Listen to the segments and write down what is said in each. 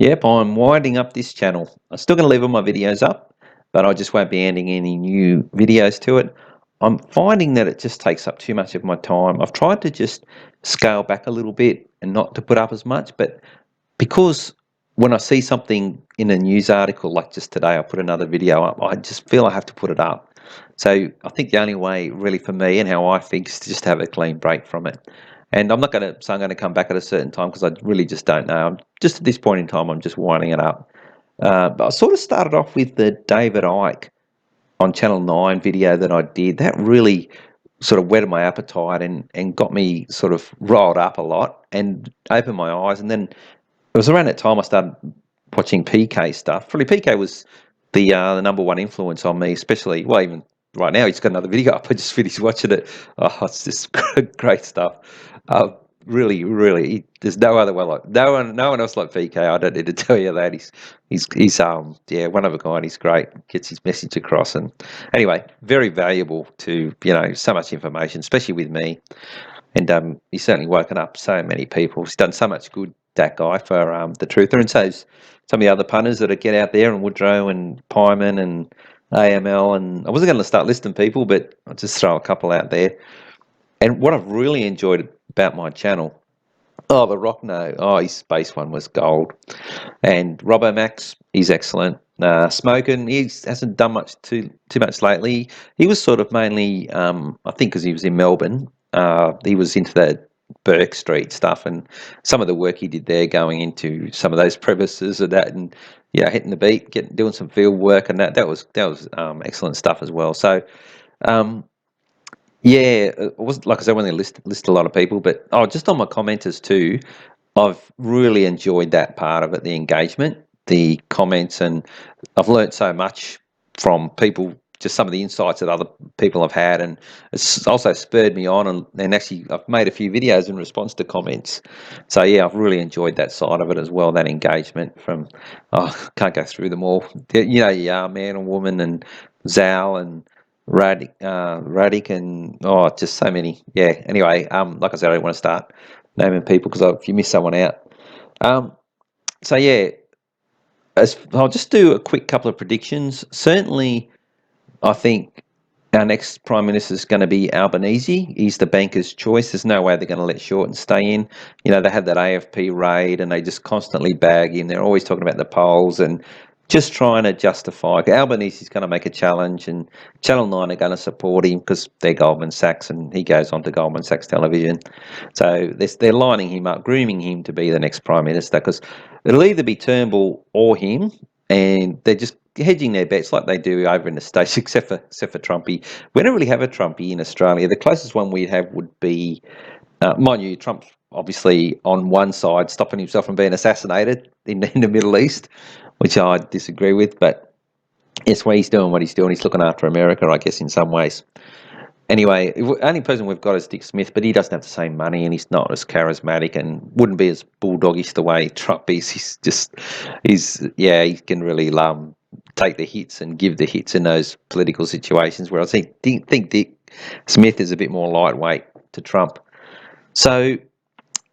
Yep, I'm winding up this channel. I'm still going to leave all my videos up, but I just won't be adding any new videos to it. I'm finding that it just takes up too much of my time. I've tried to just scale back a little bit and not to put up as much, but because when I see something in a news article, like just today, I put another video up, I just feel I have to put it up. So I think the only way really for me and how I think is to just have a clean break from it. And I'm not going to say I'm going to come back at a certain time because I really just don't know. I'm just at this point in time, I'm just winding it up. But I sort of started off with the David Icke on Channel 9 video that I did. That really sort of whetted my appetite and got me sort of riled up a lot and opened my eyes. And then it was around that time I started watching PK stuff. Probably PK was the number one influence on me, especially, well, even right now, he's got another video up. I just finished watching it. Oh, it's just great stuff. Really, really, there's no other one like no one else like PK. I don't need to tell you that. He's yeah, one of a kind. He's great. Gets his message across, and anyway, very valuable to so much information, especially with me. And he's certainly woken up so many people. He's done so much good, that guy, for the Truther, and so's some of the other punters that get out there, and Woodrow and Pyman and AML. And I wasn't going to start listing people, but I'll just throw a couple out there. And what I've really enjoyed about my channel, oh, the Rockno, oh, his space one was gold. And Robbo Max, he's excellent. Smokin, he hasn't done too much lately. He was sort of mainly, I think, because he was in Melbourne. He was into the Burke Street stuff and some of the work he did there, going into some of those crevices and that, and hitting the beat, doing some field work, and that was excellent stuff as well. So. Yeah, it wasn't like I said, I want to list a lot of people, but just on my commenters too, I've really enjoyed that part of it, the engagement, the comments, and I've learnt so much from people, just some of the insights that other people have had, and it's also spurred me on, and actually I've made a few videos in response to comments. So yeah, I've really enjoyed that side of it as well, that engagement from, can't go through them all. Yeah, man and woman and Zal and Radic and just so many. Yeah. Anyway, like I said, I don't want to start naming people because if you miss someone out. So yeah, I'll just do a quick couple of predictions. Certainly, I think our next Prime Minister is going to be Albanese. He's the banker's choice. There's no way they're going to let Shorten stay in. They had that AFP raid and they just constantly bag him. They're always talking about the polls and just trying to justify. Albanese's going to make a challenge, and Channel 9 are going to support him because they're Goldman Sachs and he goes on to Goldman Sachs television. So they're lining him up, grooming him to be the next Prime Minister, because it'll either be Turnbull or him, and they're just hedging their bets like they do over in the States, except for Trumpy. We don't really have a Trumpy in Australia. The closest one we have would be, mind you, Trump's obviously on one side stopping himself from being assassinated in the Middle East, which I disagree with, but it's why he's doing what he's doing. He's looking after America, I guess, in some ways. Anyway, the only person we've got is Dick Smith, but he doesn't have the same money and he's not as charismatic and wouldn't be as bulldogish the way Trump is. He can really take the hits and give the hits in those political situations, where I think Dick Smith is a bit more lightweight to Trump. So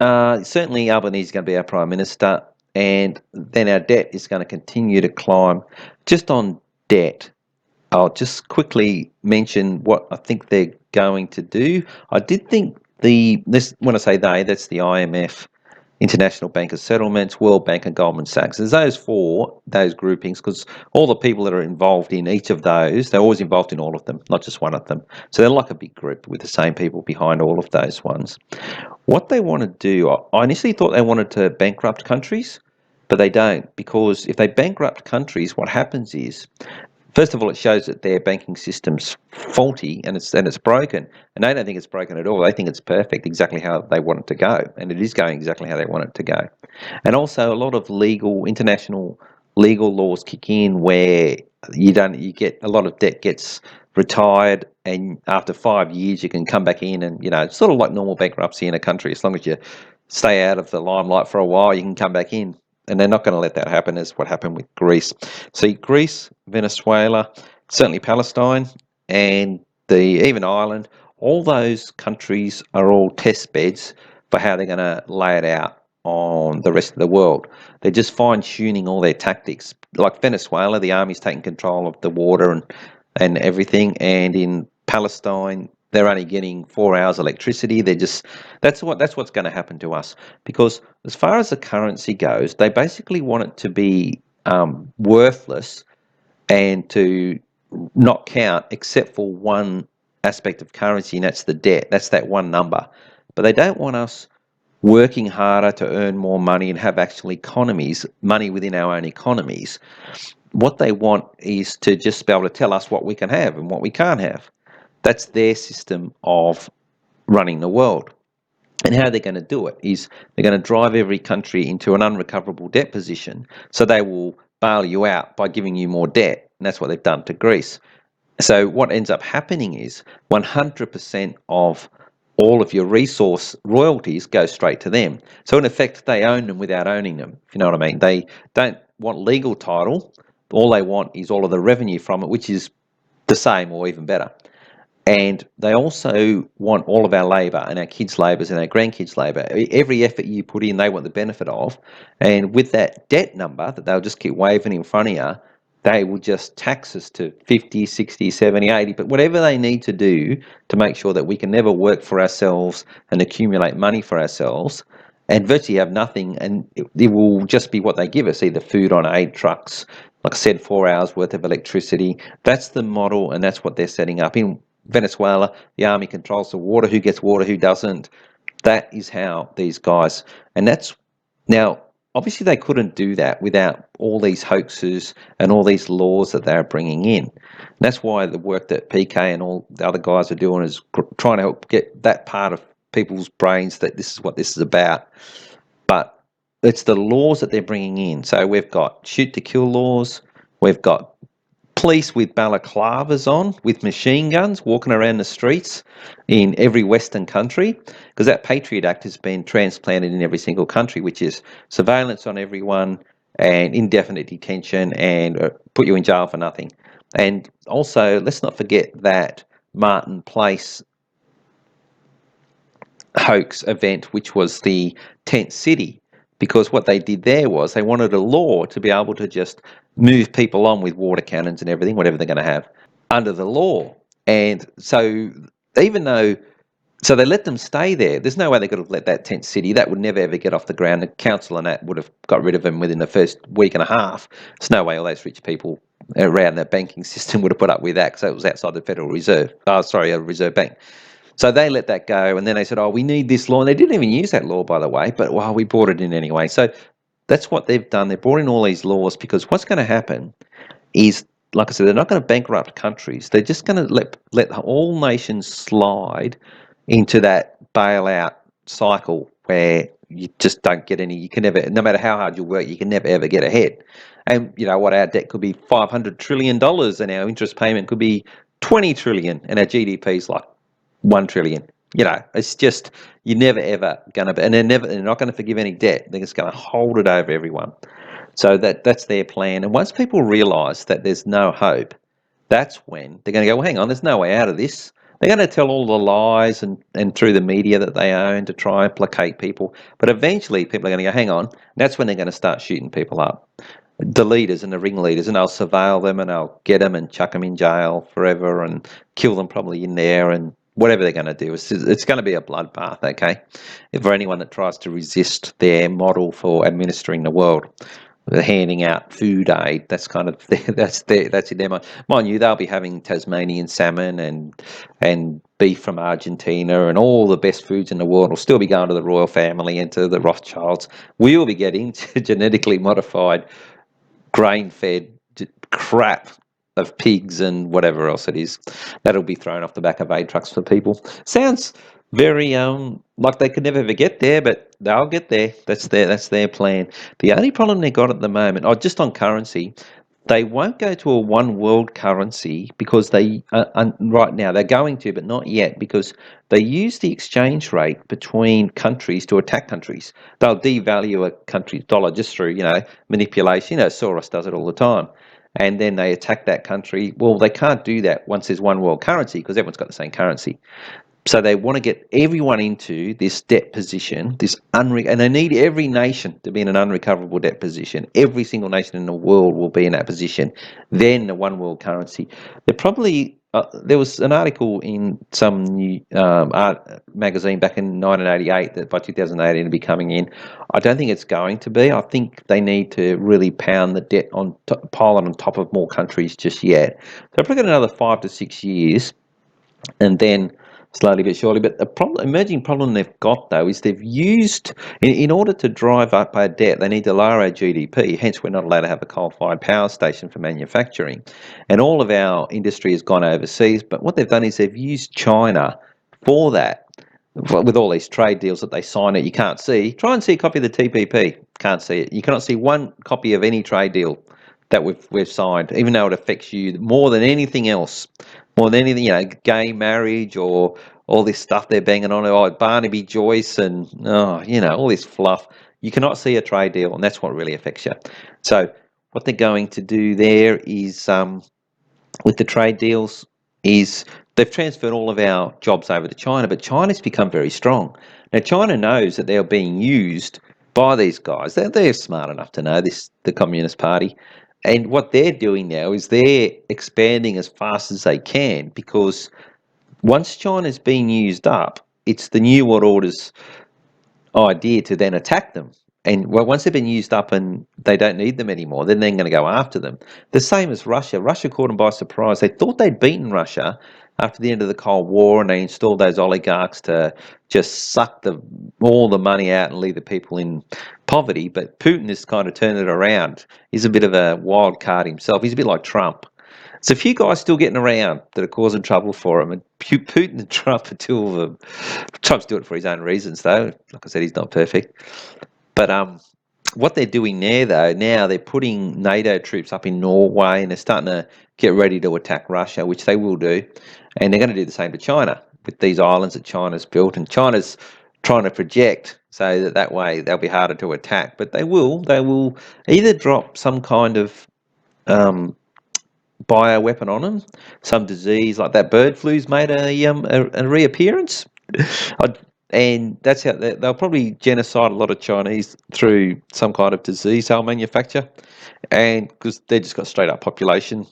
certainly Albanese is going to be our Prime Minister, and then our debt is going to continue to climb. Just on debt, I'll just quickly mention what I think they're going to do. I did think when I say they, that's the IMF, International Bank of Settlements, World Bank, and Goldman Sachs. There's those groupings, because all the people that are involved in each of those, they're always involved in all of them, not just one of them. So they're like a big group with the same people behind all of those ones. What they want to do, I initially thought they wanted to bankrupt countries, but they don't, because if they bankrupt countries, what happens is, first of all, it shows that their banking system's faulty and it's broken, and they don't think it's broken at all. They think it's perfect, exactly how they want it to go, and it is going exactly how they want it to go. And also, a lot of international legal laws kick in where you get a lot of debt gets retired, and after 5 years you can come back in, and it's sort of like normal bankruptcy in a country. As long as you stay out of the limelight for a while, you can come back in. And they're not going to let that happen, as what happened with Greece. See, Greece, Venezuela, certainly Palestine, and even Ireland, all those countries are all test beds for how they're going to lay it out. on the rest of the world. They're just fine-tuning all their tactics. Like Venezuela, the army's taking control of the water and everything, and in Palestine, they're only getting 4 hours electricity. That's what's going to happen to us, because as far as the currency goes, they basically want it to be worthless and to not count except for one aspect of currency, and that's the debt. That's that one number. But they don't want us working harder to earn more money and have actual economies, money within our own economies. What they want is to just be able to tell us what we can have and what we can't have. That's their system of running the world. And how they're going to do it is they're going to drive every country into an unrecoverable debt position. So they will bail you out by giving you more debt. And that's what they've done to Greece. So what ends up happening is 100% of all of your resource royalties go straight to them. So in effect, they own them without owning them, if you know what I mean. They don't want legal title. All they want is all of the revenue from it, which is the same or even better. And they also want all of our labour and our kids' labours and our grandkids' labour. Every effort you put in, they want the benefit of. And with that debt number that they'll just keep waving in front of you, they will just tax us to 50, 60, 70, 80, but whatever they need to do to make sure that we can never work for ourselves and accumulate money for ourselves and virtually have nothing, and it will just be what they give us, either food on aid trucks, like I said, 4 hours worth of electricity. That's the model, and that's what they're setting up. In Venezuela, the army controls the water, who gets water, who doesn't. That is how these guys, and that's now, obviously they couldn't do that without all these hoaxes and all these laws that they're bringing in. And that's why the work that PK and all the other guys are doing is trying to help get that part of people's brains that this is what this is about. But it's the laws that they're bringing in. So we've got shoot to kill laws, we've got police with balaclavas on, with machine guns, walking around the streets in every Western country, because that Patriot Act has been transplanted in every single country, which is surveillance on everyone and indefinite detention and put you in jail for nothing. And also, let's not forget that Martin Place hoax event, which was the tent city, because what they did there was they wanted a law to be able to just move people on with water cannons and everything, whatever they're going to have, under the law. And so even though, so they let them stay there. There's no way they could have let that tent city. That would never ever get off the ground. The council and that would have got rid of them within the first week and a half. There's no way all those rich people around the banking system would have put up with that, because it was outside the Federal Reserve. A Reserve Bank. So they let that go, and then they said, oh, we need this law. And they didn't even use that law, by the way, but well, we brought it in anyway. So that's what they've done. They brought in all these laws, because what's going to happen is, like I said, they're not going to bankrupt countries. They're just going to let all nations slide into that bailout cycle where you just don't get any, you can never, no matter how hard you work, you can never ever get ahead. And you know what, our debt could be $500 trillion and our interest payment could be 20 trillion and our GDP is like 1 trillion. You know, it's just, you're never ever going to be, and they're not going to forgive any debt. They're just going to hold it over everyone. So that's their plan. And once people realise that there's no hope, that's when they're going to go, well, hang on, there's no way out of this. They're going to tell all the lies and through the media that they own to try and placate people. But eventually people are going to go, hang on, that's when they're going to start shooting people up. The leaders and the ringleaders, and they'll surveil them and they'll get them and chuck them in jail forever and kill them probably in there and whatever they're going to do. It's going to be a bloodbath, okay, for anyone that tries to resist their model for administering the world. They're handing out food aid. That's kind of that's in their mind. Mind you, they'll be having Tasmanian salmon and beef from Argentina and all the best foods in the world will still be going to the royal family and to the Rothschilds. We'll be getting genetically modified, grain-fed crap of pigs and whatever else it is. That'll be thrown off the back of aid trucks for people. Sounds very like they could never ever get there, but they'll get there. That's their plan. The only problem they got at the moment, just on currency, they won't go to a one world currency because they right now they're going to, but not yet, because they use the exchange rate between countries to attack countries. They'll devalue a country's dollar just through manipulation. Soros does it all the time. And then they attack that country. Well, they can't do that once there's one world currency because everyone's got the same currency. So they want to get everyone into this debt position, and they need every nation to be in an unrecoverable debt position. Every single nation in the world will be in that position. Then the one world currency. There was an article in some new art magazine back in 1988 that by 2018 it'll be coming in. I don't think it's going to be. I think they need to really pound the debt pile it on top of more countries just yet. So I've probably got another 5 to 6 years, and then slowly but surely. But the emerging problem they've got, though, is they've used, in order to drive up our debt, they need to lower our GDP. Hence, we're not allowed to have a coal-fired power station for manufacturing. And all of our industry has gone overseas. But what they've done is they've used China for that. With all these trade deals that they sign that you can't see. Try and see a copy of the TPP. Can't see it. You cannot see one copy of any trade deal that we've signed, even though it affects you more than anything else, more than anything, gay marriage or all this stuff they're banging on, Barnaby Joyce and all this fluff. You cannot see a trade deal, and that's what really affects you. So what they're going to do there is, with the trade deals, is they've transferred all of our jobs over to China, but China's become very strong. Now, China knows that they're being used by these guys. They're smart enough to know this, the Communist Party. And what they're doing now is they're expanding as fast as they can, because once China's been used up, it's the New World Order's idea to then attack them. And once they've been used up and they don't need them anymore, then they're going to go after them. The same as Russia. Russia caught them by surprise. They thought they'd beaten Russia after the end of the Cold War, and they installed those oligarchs to just suck all the money out and leave the people in poverty. But Putin has kind of turned it around. He's a bit of a wild card himself. He's a bit like Trump. There's a few guys still getting around that are causing trouble for him, and Putin and Trump are two of them. Trump's doing it for his own reasons, though. Like I said, he's not perfect. But what they're doing there, though, now they're putting NATO troops up in Norway, and they're starting to get ready to attack Russia, which they will do. And they're going to do the same to China with these islands that China's built. And China's trying to project so that way they'll be harder to attack. But they will either drop some kind of bioweapon on them, some disease like that bird flu's made a reappearance. And that's how they'll probably genocide a lot of Chinese through some kind of disease they'll manufacture, and because they've just got straight up population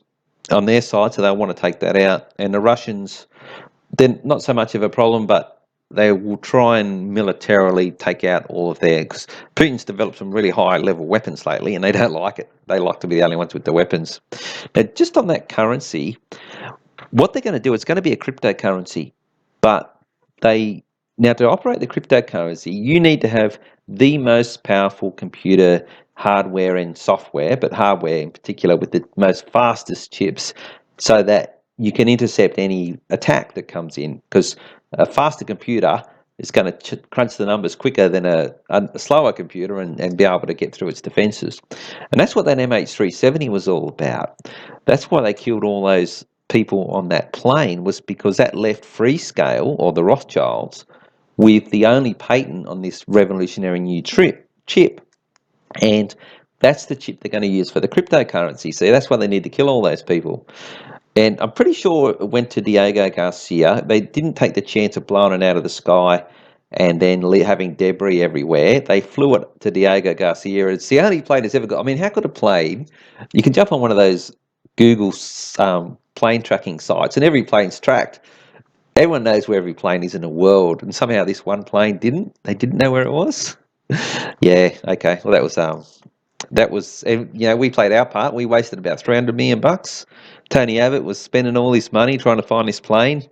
on their side, so they'll want to take that out. And the Russians, they're not so much of a problem, but they will try and militarily take out all of their, because Putin's developed some really high level weapons lately, and they don't like it. They like to be the only ones with the weapons. Now, just on that currency, what they're going to do, it's going to be a cryptocurrency, but now to operate the cryptocurrency, you need to have the most powerful computer hardware and software, but hardware in particular with the most fastest chips, so that you can intercept any attack that comes in, because a faster computer is going to crunch the numbers quicker than a slower computer and be able to get through its defenses. And that's what that MH370 was all about. That's why they killed all those people on that plane, was because that left Freescale, or the Rothschilds, with the only patent on this revolutionary new chip. And that's the chip they're going to use for the cryptocurrency. See, that's why they need to kill all those people. And I'm pretty sure it went to Diego Garcia. They didn't take the chance of blowing it out of the sky and then having debris everywhere. They flew it to Diego Garcia. It's the only plane that's ever got. I mean, how could a plane? You can jump on one of those Google plane tracking sites, and every plane's tracked. Everyone knows where every plane is in the world, and somehow this one plane didn't. They didn't know where it was. Yeah. Okay. Well, that was, we played our part. We wasted about $300 million. Tony Abbott was spending all this money trying to find this plane.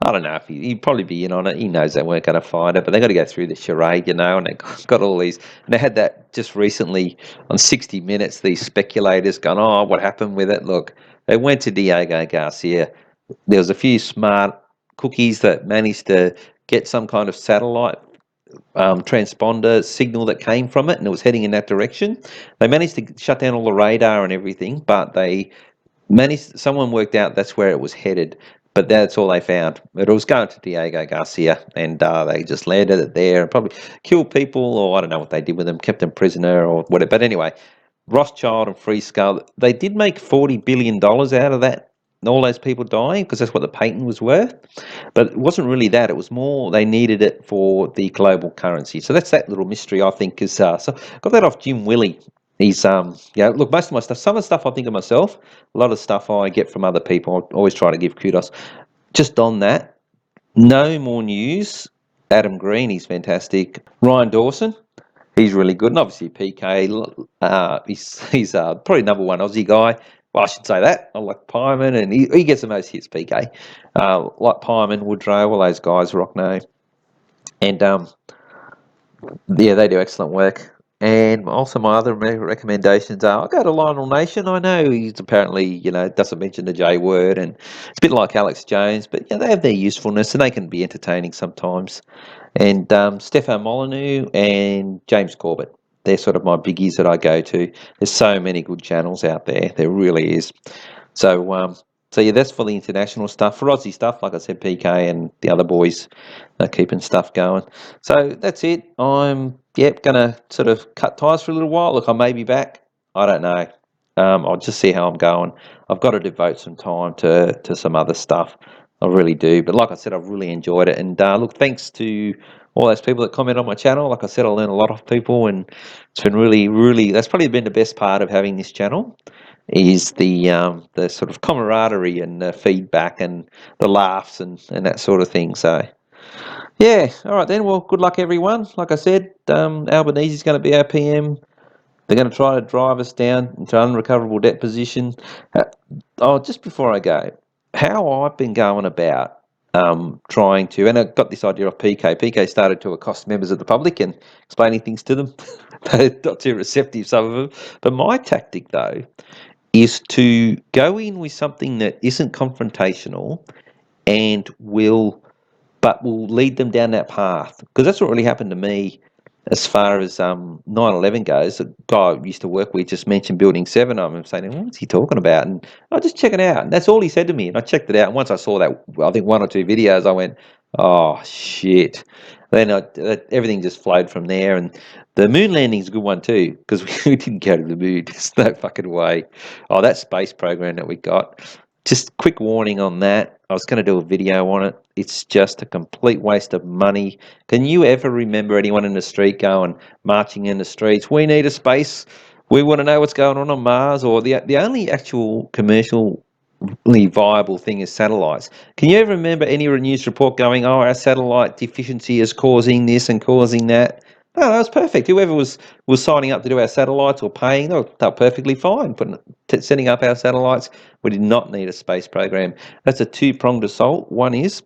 I don't know if he'd probably be in on it. He knows they weren't going to find it, but they got to go through the charade, and they got all these. And they had that just recently on 60 Minutes. These speculators going, "Oh, what happened with it?" Look, they went to Diego Garcia. There was a few smart cookies that managed to get some kind of satellite transponder signal that came from it, and it was heading in that direction. They managed to shut down all the radar and everything, but someone worked out that's where it was headed, but that's all they found. It was going to Diego Garcia, and they just landed it there and probably killed people, or I don't know what they did with them, kept them prisoner or whatever. But anyway, Rothschild and Freescale, they did make $40 billion out of that all those people dying, because that's what the patent was worth. But it wasn't really that. It was more they needed it for the global currency. So that's that little mystery, I think, is so I got that off Jim Willie. He's yeah, look, most of my stuff, some of the stuff I think of myself, a lot of stuff I get from other people. I always try to give kudos. Just on that, no more news. Adam Green, he's fantastic. Ryan Dawson, he's really good, and obviously PK. He's probably number one Aussie guy. Well, I should say that. I like Pyman, and he gets the most hits. PK, like Pyman, Woodrow, all those guys, Rockno, and yeah, they do excellent work. And also, my other recommendations are: I go to Lionel Nation. I know he's apparently, doesn't mention the J word, and it's a bit like Alex Jones, but they have their usefulness and they can be entertaining sometimes. And Stefan Molyneux and James Corbett, they're sort of my biggies that I go to. There's so many good channels out there. There really is. So yeah, that's for the international stuff. For Aussie stuff, like I said, PK and the other boys are keeping stuff going. So that's it. I'm gonna sort of cut ties for a little while. Look, I may be back. I don't know. I'll just see how I'm going. I've got to devote some time to some other stuff. I really do. But like I said, I've really enjoyed it. And look, thanks to all those people that comment on my channel. Like I said, I learn a lot of people, and it's been really, really. That's probably been the best part of having this channel, is the sort of camaraderie and the feedback and the laughs and that sort of thing. So yeah, all right then. Well, good luck everyone. Like I said, Albanese is going to be our PM. They're going to try to drive us down into unrecoverable debt position. Oh, just before I go, how I've been going about trying to, and I got this idea off PK. PK started to accost members of the public and explaining things to them. They're not too receptive, some of them. But my tactic, though, is to go in with something that isn't confrontational and will lead them down that path, because that's what really happened to me as far as 9/11 goes. A guy I used to work with just mentioned Building 7. I'm saying, what's he talking about? And I just check it out. And that's all he said to me. And I checked it out. And once I saw that, I think one or two videos, I went, oh, shit. Then everything just flowed from there. And the moon landing's a good one too, because we didn't go to the moon. There's no fucking way. Oh, that space program that we got. Just quick warning on that. I was going to do a video on it. It's just a complete waste of money. Can you ever remember anyone in the street going, marching in the streets, we need a space, we want to know what's going on Mars? Or the only actual commercially viable thing is satellites. Can you ever remember any news report going, oh, our satellite deficiency is causing this and causing that? No, that was perfect. Whoever was signing up to do our satellites or paying, they were perfectly fine setting up our satellites. We did not need a space program. That's a two-pronged assault. One is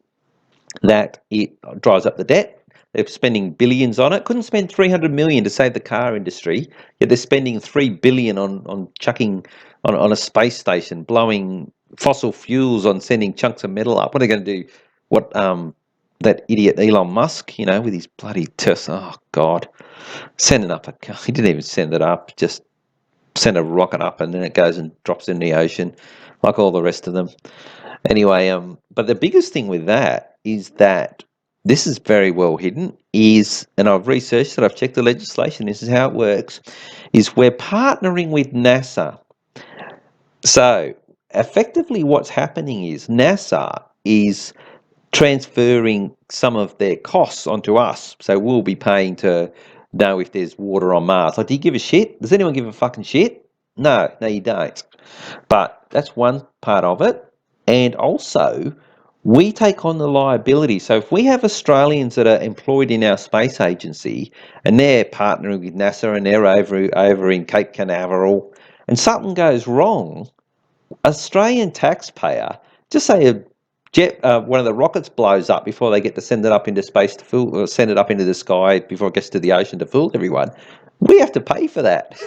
that it drives up the debt. They're spending billions on it. Couldn't spend 300 million to save the car industry, yet they're spending 3 billion on chucking on a space station, blowing fossil fuels on sending chunks of metal up. What are they going to do? What that idiot Elon Musk, with his bloody Tesla. Oh God, sending up he didn't even send it up, just send a rocket up and then it goes and drops in the ocean, like all the rest of them. Anyway, but the biggest thing with that is that this is very well hidden, and I've researched it, I've checked the legislation, this is how it works, is we're partnering with NASA. So effectively what's happening is NASA is transferring some of their costs onto us. So we'll be paying to know if there's water on Mars. Like, do you give a shit? Does anyone give a fucking shit? No, you don't. But that's one part of it. And also, we take on the liability. So if we have Australians that are employed in our space agency and they're partnering with NASA and they're over in Cape Canaveral and something goes wrong, Australian taxpayer, just say a jet, one of the rockets blows up before they get to send it up into space to fool, or send it up into the sky before it gets to the ocean to fool everyone. We have to pay for that.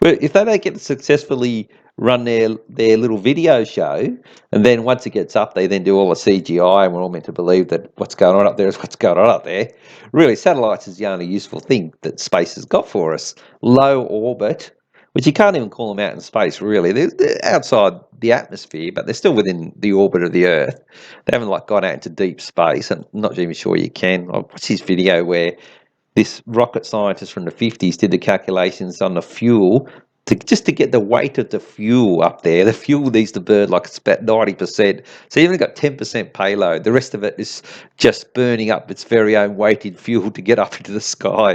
But if they don't get to successfully run their little video show, and then once it gets up, they then do all the CGI, and we're all meant to believe that what's going on up there is what's going on up there. Really, satellites is the only useful thing that space has got for us. Low orbit, which you can't even call them out in space, really. They're outside the atmosphere, but they're still within the orbit of the Earth. They haven't gone out into deep space. I'm not even sure you can. I watched this video where this rocket scientist from the 50s did the calculations on the fuel just to get the weight of the fuel up there. The fuel needs to burn like it's about 90%. So you've only got 10% payload. The rest of it is just burning up its very own weight in fuel to get up into the sky.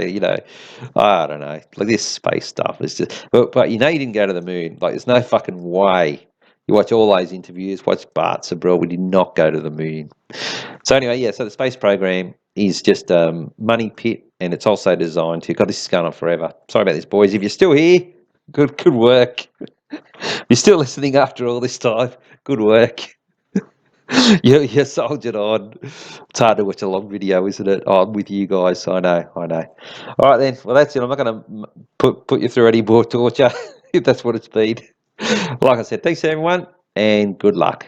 I don't know. Like this space stuff is just. But you didn't go to the moon. Like there's no fucking way. You watch all those interviews. Watch Bart Sabrell. We did not go to the moon. So anyway, yeah. So the space program is just money pit, and it's also designed to. God, this is going on forever. Sorry about this, boys. If you're still here. Good work. You're still listening after all this time. Good work. You soldiered on. It's hard to watch a long video, isn't it? Oh, I'm with you guys. I know. All right then. Well, that's it. I'm not going to put you through any more torture if that's what it's been. Like I said, thanks everyone, and good luck.